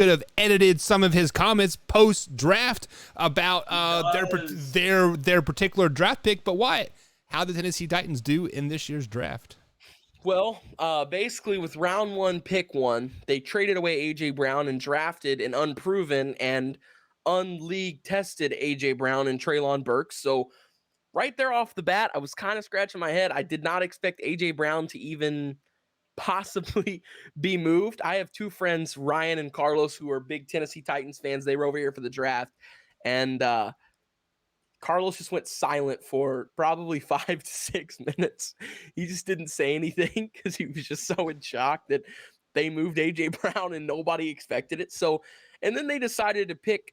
could have edited some of his comments post draft about their particular draft pick. But Wyatt, how did the Tennessee Titans do in this year's draft? Well, basically with round 1, pick 1, they traded away A.J. Brown and drafted an unproven and unleague tested A.J. Brown and Treylon Burks. So right there off the bat, I was kind of scratching my head. I did not expect A.J. Brown to even possibly be moved. I have 2 friends, Ryan and Carlos, who are big Tennessee Titans fans. They were over here for the draft. And Carlos just went silent for probably 5 to 6 minutes. He just didn't say anything because he was just so in shock that they moved A.J. Brown and nobody expected it. So, and then they decided to pick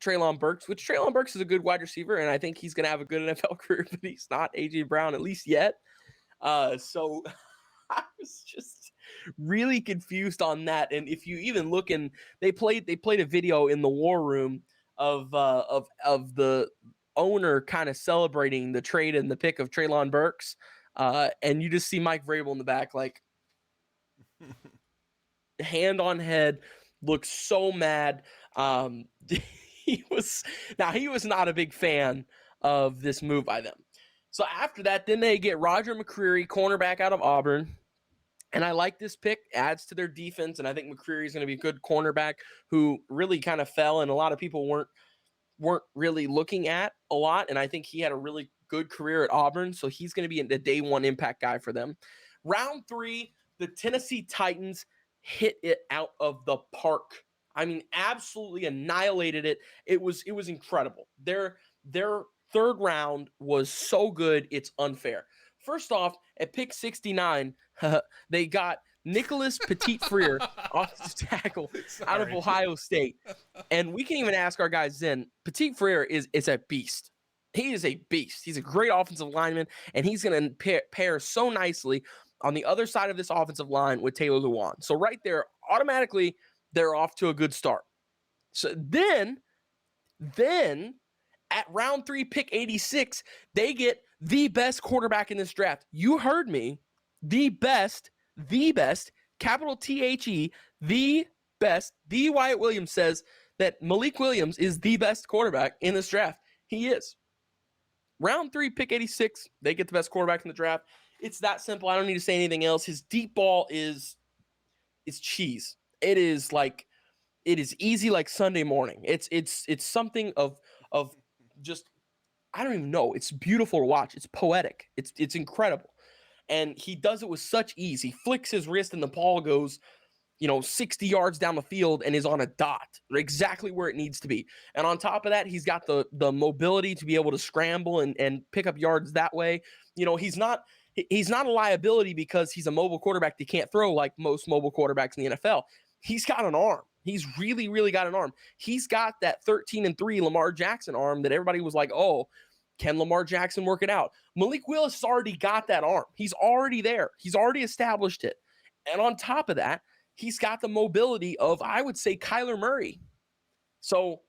Treylon Burks, which Treylon Burks is a good wide receiver, and I think he's going to have a good NFL career, but he's not A.J. Brown, at least yet. So I was just really confused on that. And if you even look in, they played a video in the war room of the owner kind of celebrating the trade and the pick of Treylon Burks. And you just see Mike Vrabel in the back, like hand on head, looks so mad. He was not a big fan of this move by them. So after that, then they get Roger McCreary, cornerback out of Auburn. And I like this pick, adds to their defense. And I think McCreary is going to be a good cornerback who really kind of fell, and a lot of people weren't really looking at a lot. And I think he had a really good career at Auburn. So he's going to be the day 1 impact guy for them. Round 3, the Tennessee Titans hit it out of the park. I mean, absolutely annihilated it. It was incredible. Their third round was so good, it's unfair. First off, at pick 69, they got Nicholas Petit-Frere, offensive tackle out of Ohio State. And we can even ask our guys then, Petit-Frere is a beast. He is a beast. He's a great offensive lineman, and he's going to pair so nicely on the other side of this offensive line with Taylor Lewan. So right there, automatically, they're off to a good start. So then at round 3, pick 86, they get the best quarterback in this draft. You heard me. The best, capital T-H-E, the best. D. Wyatt Williams says that Malik Williams is the best quarterback in this draft. He is. Round 3, pick 86, they get the best quarterback in the draft. It's that simple. I don't need to say anything else. His deep ball is cheese. It is easy like Sunday morning. It's something of just, I don't even know. It's beautiful to watch. It's poetic. It's incredible. And he does it with such ease. He flicks his wrist and the ball goes, 60 yards down the field and is on a dot, exactly where it needs to be. And on top of that, he's got the mobility to be able to scramble and pick up yards that way. He's not a liability because he's a mobile quarterback that can't throw like most mobile quarterbacks in the NFL. He's got an arm. He's really, really got an arm. He's got that 13-3 Lamar Jackson arm that everybody was like, oh, can Lamar Jackson work it out? Malik Willis has already got that arm. He's already there. He's already established it. And on top of that, he's got the mobility of, I would say, Kyler Murray. So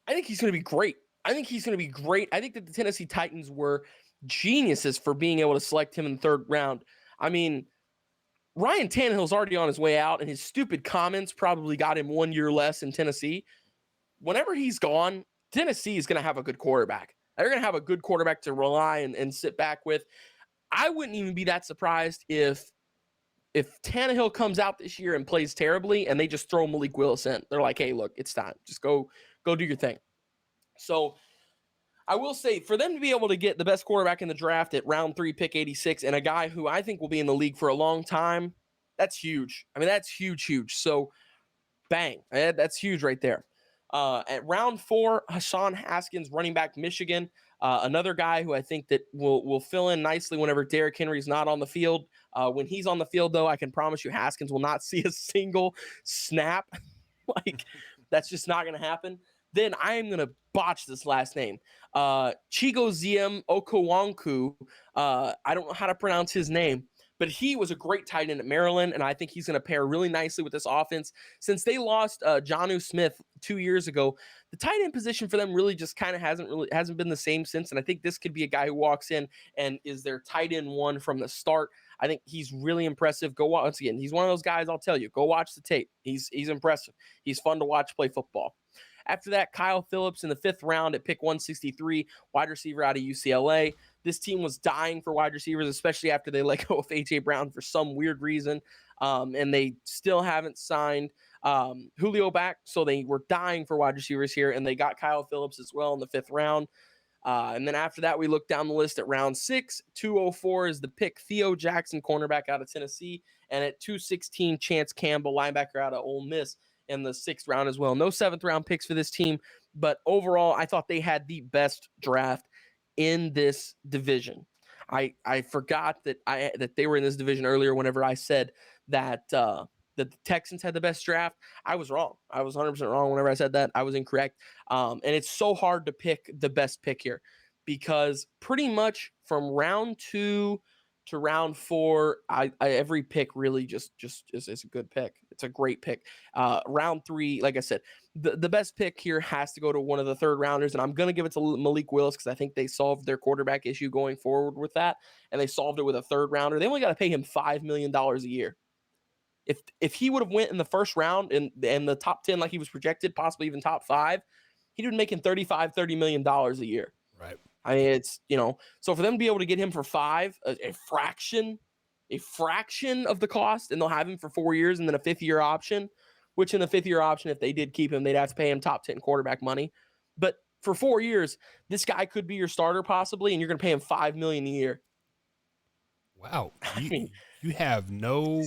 I think he's going to be great. I think that the Tennessee Titans were geniuses for being able to select him in the 3rd round. I mean, Ryan Tannehill's already on his way out, and his stupid comments probably got him 1 year less in Tennessee. Whenever he's gone, Tennessee is going to have a good quarterback. They're going to have a good quarterback to rely and sit back with. I wouldn't even be that surprised if Tannehill comes out this year and plays terribly and they just throw Malik Willis in. They're like, hey, look, it's time. Just go do your thing. So I will say, for them to be able to get the best quarterback in the draft at round 3, pick 86, and a guy who I think will be in the league for a long time, that's huge. I mean, that's huge. So, bang. That's huge right there. At round 4, Hashon Haskins, running back, Michigan. Another guy who I think that will fill in nicely whenever Derrick Henry's not on the field. When he's on the field, though, I can promise you Haskins will not see a single snap. That's just not going to happen. Then I am going to botch this last name. Chigoziem Okonkwo. I don't know how to pronounce his name, but he was a great tight end at Maryland, and I think he's going to pair really nicely with this offense. Since they lost Jonnu Smith 2 years ago, the tight end position for them really just kind of hasn't been the same since, and I think this could be a guy who walks in and is their tight end 1 from the start. I think he's really impressive. Go once again. He's one of those guys. I'll tell you. Go watch the tape. He's impressive. He's fun to watch play football. After that, Kyle Phillips in the 5th round at pick 163, wide receiver out of UCLA. This team was dying for wide receivers, especially after they let go of A.J. Brown for some weird reason. And they still haven't signed Julio back, so they were dying for wide receivers here, and they got Kyle Phillips as well in the 5th round. And then after that, we look down the list at round 6. 204 is the pick, Theo Jackson, cornerback out of Tennessee. And at 216, Chance Campbell, linebacker out of Ole Miss in the 6th round as well. No 7th round picks for this team, but overall, I thought they had the best draft in this division. I forgot that they were in this division earlier whenever I said that the Texans had the best draft. I was wrong. I was 100% wrong whenever I said that. I was incorrect. And it's so hard to pick the best pick here because pretty much from round 2 to round 4, every pick really just is a good pick. It's a great pick. Round 3, like I said, the best pick here has to go to one of the 3rd rounders, and I'm going to give it to Malik Willis because I think they solved their quarterback issue going forward with that, and they solved it with a 3rd rounder. They only got to pay him $5 million a year. If he would have went in the 1st round in the top 10 like he was projected, possibly even top 5, he'd been making $30 million a year. Right. I mean, it's, so for them to be able to get him for 5, a fraction of the cost, and they'll have him for 4 years and then a 5th year option, which in the 5th year option, if they did keep him, they'd have to pay him top 10 quarterback money. But for 4 years, this guy could be your starter possibly, and you're going to pay him $5 million a year. Wow. You have no